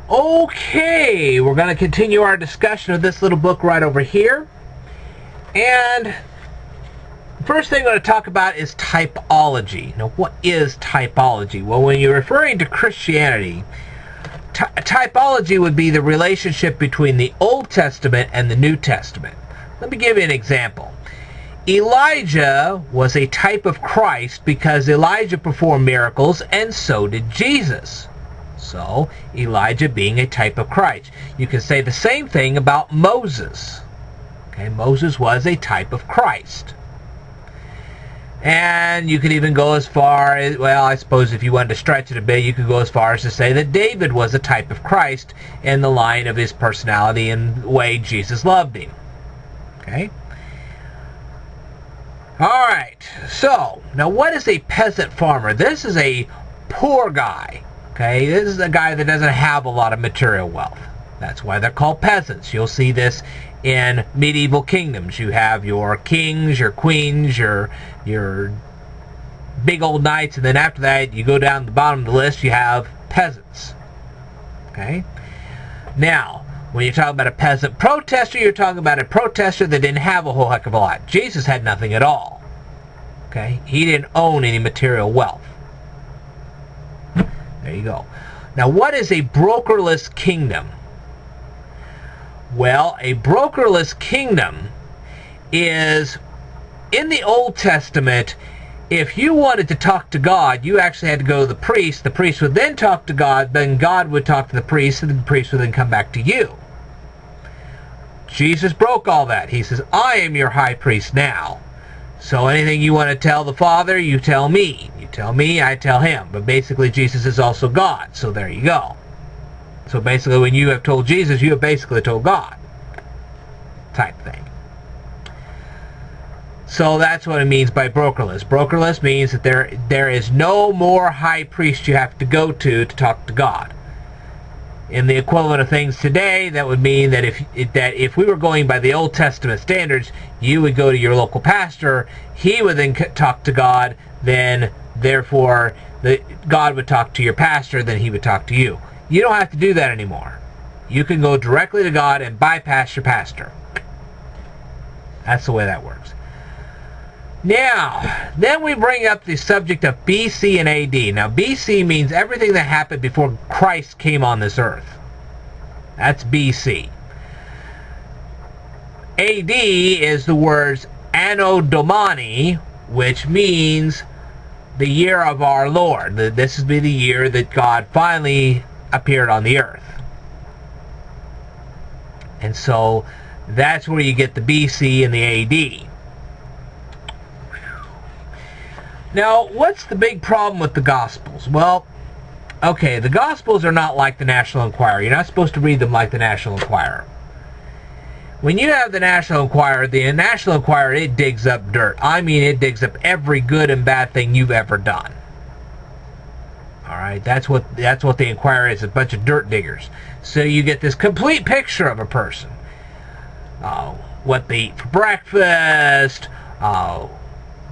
Okay, we're going to continue our discussion of this little book right over here. And first thing I'm going to talk about is typology. Now, what is typology? Well, when you're referring to Christianity, typology would be the relationship between the Old Testament and the New Testament. Let me give you an example. Elijah was a type of Christ because Elijah performed miracles, and so did Jesus. So, Elijah being a type of Christ. You can say the same thing about Moses. Okay, Moses was a type of Christ. And you could even go as far as, well, I suppose if you wanted to stretch it a bit, you could go as far as to say that David was a type of Christ in the line of his personality and the way Jesus loved him. Okay? Alright, so, now what is a peasant farmer? This is a poor guy. Okay, this is a guy that doesn't have a lot of material wealth. That's why they're called peasants. You'll see this in medieval kingdoms. You have your kings, your queens, your big old knights, and then after that, you go down to the bottom of the list, you have peasants. Okay? Now, when you're talking about a peasant protester, you're talking about a protester that didn't have a whole heck of a lot. Jesus had nothing at all. Okay? He didn't own any material wealth. There you go. Now, what is a brokerless kingdom? Well, a brokerless kingdom is, in the Old Testament, if you wanted to talk to God, you actually had to go to the priest. The priest would then talk to God, then God would talk to the priest, and the priest would then come back to you. Jesus broke all that. He says, I am your high priest now. So anything you want to tell the Father, you tell me. You tell me, I tell him. But basically, Jesus is also God. So there you go. So basically, when you have told Jesus, you have basically told God. Type thing. So that's what it means by brokerless. Brokerless means that there is no more high priest you have to go to talk to God. In the equivalent of things today, that would mean that if we were going by the Old Testament standards, you would go to your local pastor, he would then talk to God, then therefore God would talk to your pastor, then he would talk to you. You don't have to do that anymore. You can go directly to God and bypass your pastor. That's the way that works. Now, then we bring up the subject of BC and AD. Now, BC means everything that happened before Christ came on this earth. That's BC. AD is the words Anno Domini, which means the year of our Lord. This would be the year that God finally appeared on the earth. And so, that's where you get the BC and the AD. Now, what's the big problem with the Gospels? Well, okay, the Gospels are not like the National Enquirer. You're not supposed to read them like the National Enquirer. When you have the National Enquirer, it digs up dirt. I mean, it digs up every good and bad thing you've ever done. Alright, that's what the Enquirer is, a bunch of dirt diggers. So you get this complete picture of a person. What they eat for breakfast,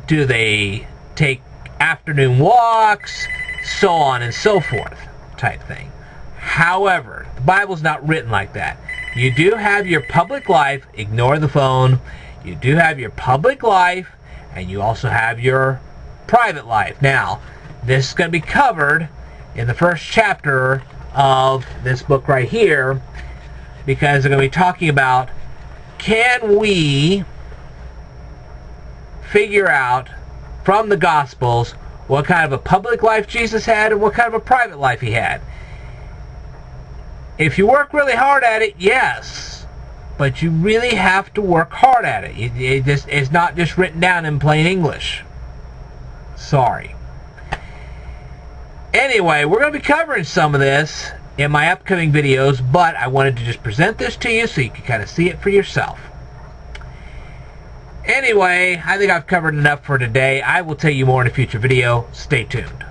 do they take afternoon walks, so on and so forth, type thing. However, the Bible's not written like that. You do have your public life, ignore the phone, you do have your public life, and you also have your private life. Now, this is going to be covered in the first chapter of this book right here, because they're going to be talking about, can we figure out from the Gospels what kind of a public life Jesus had and what kind of a private life he had. If you work really hard at it, yes, but you really have to work hard at it. It's not just written down in plain English. Sorry. Anyway, we're going to be covering some of this in my upcoming videos, but I wanted to just present this to you so you can kind of see it for yourself. Anyway, I think I've covered enough for today. I will tell you more in a future video. Stay tuned.